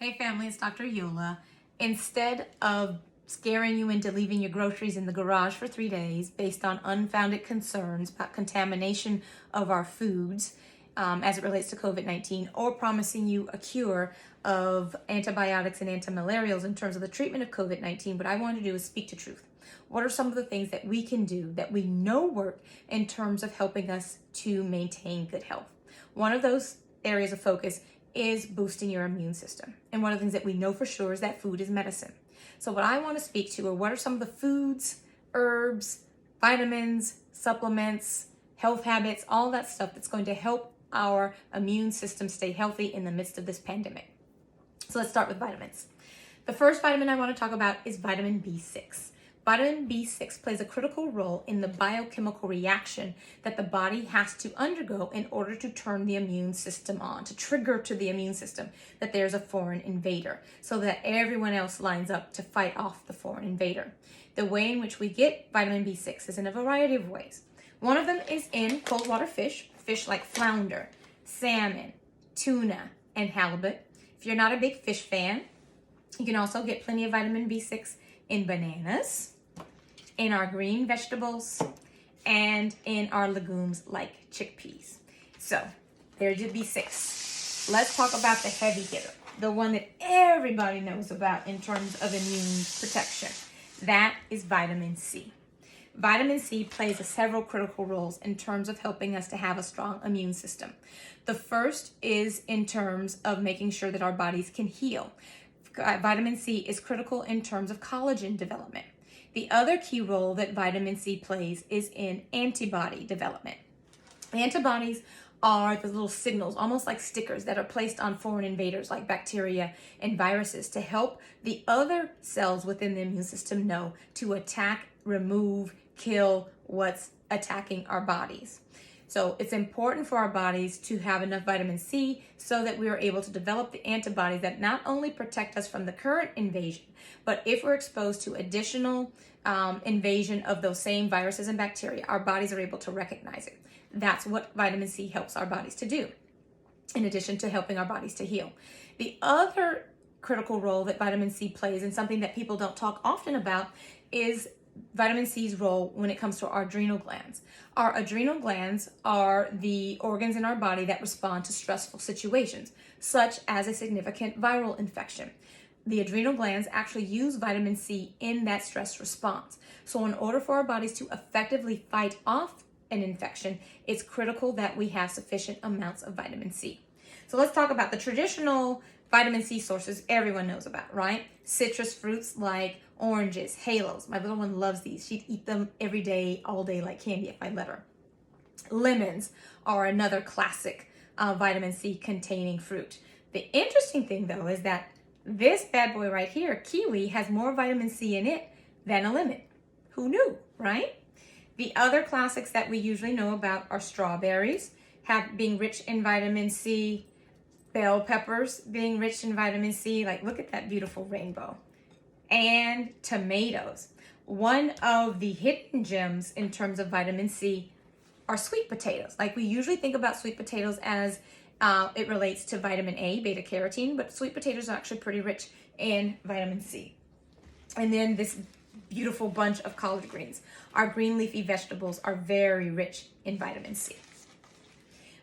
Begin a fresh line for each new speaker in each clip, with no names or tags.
Hey family, it's Dr. Yola. Instead of scaring you into leaving your groceries in the garage for 3 days based on unfounded concerns about contamination of our foods as it relates to COVID-19, or promising you a cure of antibiotics and antimalarials in terms of the treatment of COVID-19, what I want to do is speak to truth. What are some of the things that we can do that we know work in terms of helping us to maintain good health? One of those areas of focus is boosting your immune system. And one of the things that we know for sure is that food is medicine. So what I want to speak to are what are some of the foods, herbs, vitamins, supplements, health habits, all that stuff that's going to help our immune system stay healthy in the midst of this pandemic. So let's start with vitamins. The first vitamin I want to talk about is vitamin B6. Vitamin B6 plays a critical role in the biochemical reaction that the body has to undergo in order to turn the immune system on, to trigger to the immune system that there's a foreign invader, so that everyone else lines up to fight off the foreign invader. The way in which we get vitamin B6 is in a variety of ways. One of them is in cold water fish like flounder, salmon, tuna, and halibut. If you're not a big fish fan, you can also get plenty of vitamin B6 in bananas, in our green vegetables, and in our legumes like chickpeas. So there's your B6. Let's talk about the heavy hitter, the one that everybody knows about in terms of immune protection. That is vitamin C. Vitamin C plays several critical roles in terms of helping us to have a strong immune system. The first is in terms of making sure that our bodies can heal. Vitamin C is critical in terms of collagen development. The other key role that vitamin C plays is in antibody development. Antibodies are the little signals, almost like stickers, that are placed on foreign invaders like bacteria and viruses to help the other cells within the immune system know to attack, remove, kill what's attacking our bodies. So it's important for our bodies to have enough vitamin C so that we are able to develop the antibodies that not only protect us from the current invasion, but if we're exposed to additional invasion of those same viruses and bacteria, our bodies are able to recognize it. That's what vitamin C helps our bodies to do, in addition to helping our bodies to heal. The other critical role that vitamin C plays, and something that people don't talk often about, is vitamin C's role when it comes to our adrenal glands. Our adrenal glands are the organs in our body that respond to stressful situations, such as a significant viral infection. The adrenal glands actually use vitamin C in that stress response. So in order for our bodies to effectively fight off an infection, it's critical that we have sufficient amounts of vitamin C. So let's talk about the traditional vitamin C sources everyone knows about, right? Citrus fruits like oranges, halos. My little one loves these. She'd eat them every day, all day like candy if I let her. Lemons are another classic vitamin C containing fruit. The interesting thing though is that this bad boy right here, kiwi, has more vitamin C in it than a lemon. Who knew, right? The other classics that we usually know about are strawberries, being rich in vitamin C, bell peppers being rich in vitamin C, like look at that beautiful rainbow, and tomatoes. One of the hidden gems in terms of vitamin C are sweet potatoes. Like we usually think about sweet potatoes as it relates to vitamin A, beta carotene, but sweet potatoes are actually pretty rich in vitamin C. And then this beautiful bunch of collard greens. Our green leafy vegetables are very rich in vitamin C.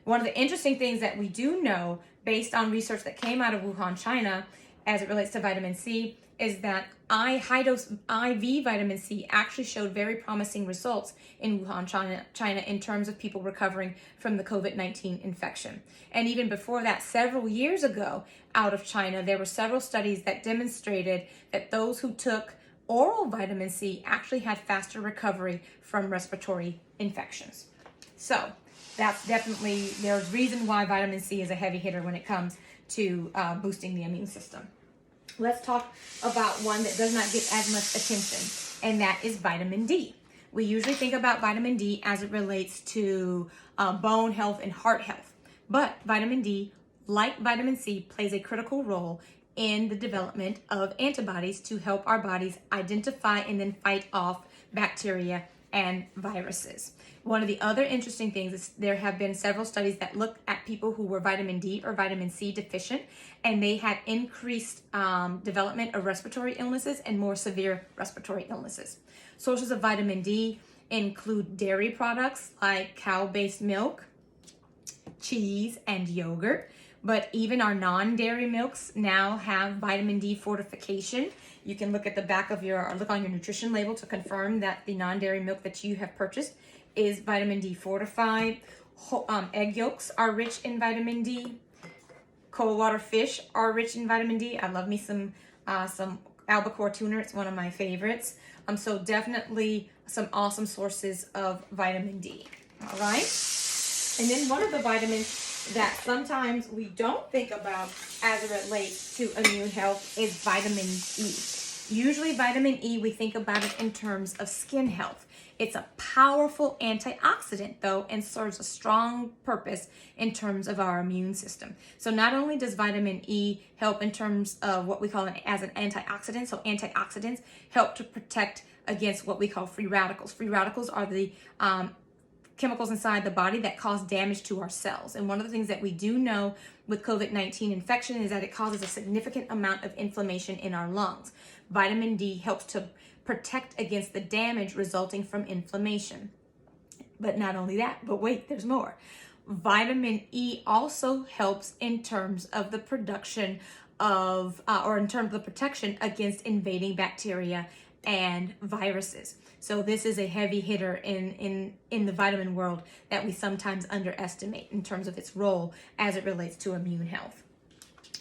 One of the interesting things that we do know, based on research that came out of Wuhan, China, as it relates to vitamin C, is that high-dose IV vitamin C actually showed very promising results in Wuhan, China, in terms of people recovering from the COVID-19 infection. And even before that, several years ago, out of China, there were several studies that demonstrated that those who took oral vitamin C actually had faster recovery from respiratory infections. So that's definitely, there's reason why vitamin C is a heavy hitter when it comes to boosting the immune system. Let's talk about one that does not get as much attention, and that is vitamin D. We usually think about vitamin D as it relates to bone health and heart health, but vitamin D, like vitamin C, plays a critical role in the development of antibodies to help our bodies identify and then fight off bacteria and viruses. One of the other interesting things is there have been several studies that look at people who were vitamin D or vitamin C deficient, and they had increased development of respiratory illnesses and more severe respiratory illnesses. Sources of vitamin D include dairy products like cow-based milk, cheese, and yogurt. But even our non-dairy milks now have vitamin D fortification. You can look at the back of or look on your nutrition label to confirm that the non-dairy milk that you have purchased is vitamin D fortified. Egg yolks are rich in vitamin D. Cold water fish are rich in vitamin D. I love me some albacore tuna. It's one of my favorites. So definitely some awesome sources of vitamin D. All right. And then one of the vitamins that sometimes we don't think about as it relates to immune health is vitamin E. Usually vitamin E, we think about it in terms of skin health. It's a powerful antioxidant though, and serves a strong purpose in terms of our immune system. So not only does vitamin E help in terms of what we call as an antioxidant, so antioxidants help to protect against what we call free radicals. Free radicals are the chemicals inside the body that cause damage to our cells. And one of the things that we do know with COVID-19 infection is that it causes a significant amount of inflammation in our lungs. Vitamin D helps to protect against the damage resulting from inflammation. But not only that, but wait, there's more. Vitamin E also helps in terms of the production of, or in terms of the protection against invading bacteria and viruses. So this is a heavy hitter in the vitamin world that we sometimes underestimate in terms of its role as it relates to immune health.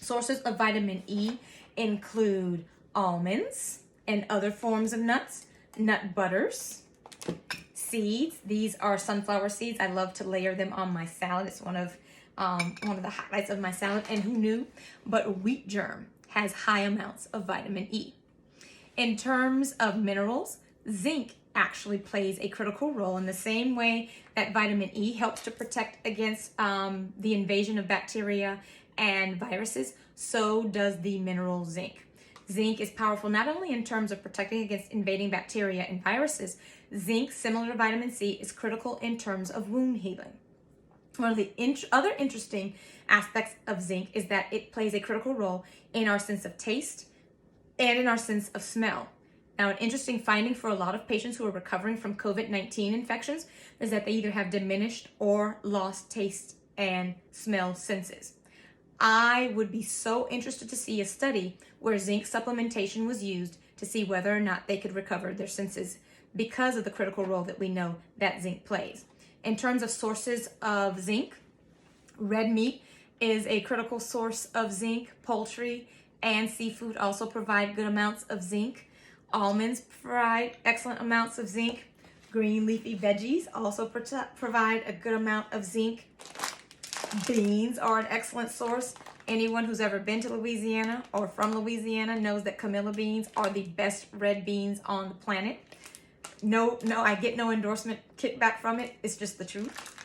Sources of vitamin E include almonds and other forms of nuts, nut butters, seeds. These are sunflower seeds. I love to layer them on my salad. It's one of the highlights of my salad. And who knew? But wheat germ has high amounts of vitamin E. In terms of minerals, zinc actually plays a critical role in the same way that vitamin E helps to protect against the invasion of bacteria and viruses. So does the mineral zinc. Zinc is powerful not only in terms of protecting against invading bacteria and viruses. Zinc, similar to vitamin C, is critical in terms of wound healing. One of the other interesting aspects of zinc is that it plays a critical role in our sense of taste and in our sense of smell. Now, an interesting finding for a lot of patients who are recovering from COVID-19 infections is that they either have diminished or lost taste and smell senses. I would be so interested to see a study where zinc supplementation was used to see whether or not they could recover their senses because of the critical role that we know that zinc plays. In terms of sources of zinc, red meat is a critical source of zinc. Poultry and seafood also provide good amounts of zinc. Almonds provide excellent amounts of zinc. Green leafy veggies also provide a good amount of zinc. Beans are an excellent source. Anyone who's ever been to Louisiana or from Louisiana knows that Camilla beans are the best red beans on the planet. No, I get no endorsement kickback from it. It's just the truth.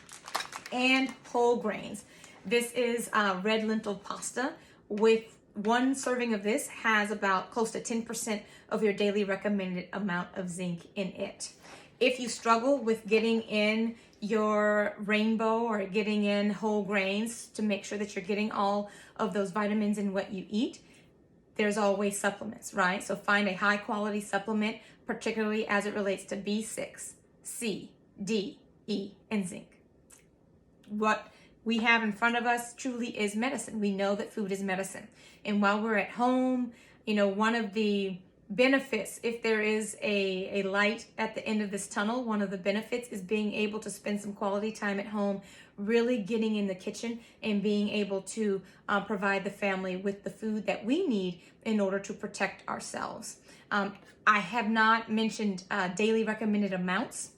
And whole grains. This is red lentil pasta. With one serving of this has about close to 10% of your daily recommended amount of zinc in it. If you struggle with getting in your rainbow or getting in whole grains to make sure that you're getting all of those vitamins in what you eat, there's always supplements, right? So find a high quality supplement, particularly as it relates to B6, C, D, E, and zinc. What we have in front of us truly is medicine. We know that food is medicine. And while we're at home, one of the benefits, if there is a light at the end of this tunnel, one of the benefits is being able to spend some quality time at home, really getting in the kitchen and being able to provide the family with the food that we need in order to protect ourselves. I have not mentioned daily recommended amounts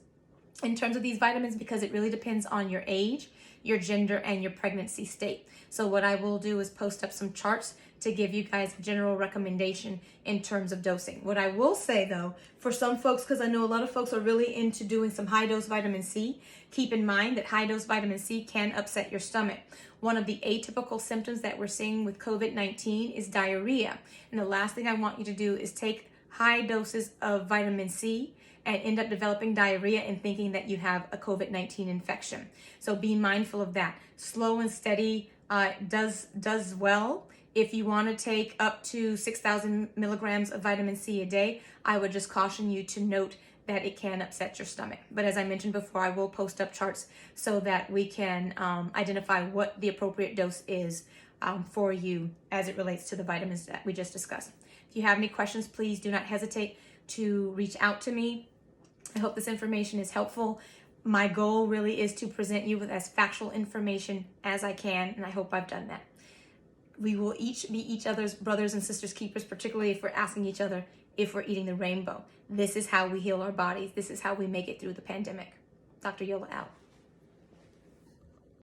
in terms of these vitamins because it really depends on your age, your gender, and your pregnancy state. So what I will do is post up some charts to give you guys a general recommendation in terms of dosing. What I will say though, for some folks, because I know a lot of folks are really into doing some high dose vitamin C, keep in mind that high dose vitamin C can upset your stomach. One of the atypical symptoms that we're seeing with COVID-19 is diarrhea. And the last thing I want you to do is take high doses of vitamin C and end up developing diarrhea and thinking that you have a COVID-19 infection. So be mindful of that. Slow and steady does well. If you want to take up to 6,000 milligrams of vitamin C a day, I would just caution you to note that it can upset your stomach. But as I mentioned before, I will post up charts so that we can identify what the appropriate dose is for you as it relates to the vitamins that we just discussed. If you have any questions, please do not hesitate to reach out to me. I hope this information is helpful. My goal really is to present you with as factual information as I can, and I hope I've done that. We will each be each other's brothers and sisters keepers, particularly if we're asking each other if we're eating the rainbow. This is how we heal our bodies. This is how we make it through the pandemic. Dr. Yola out.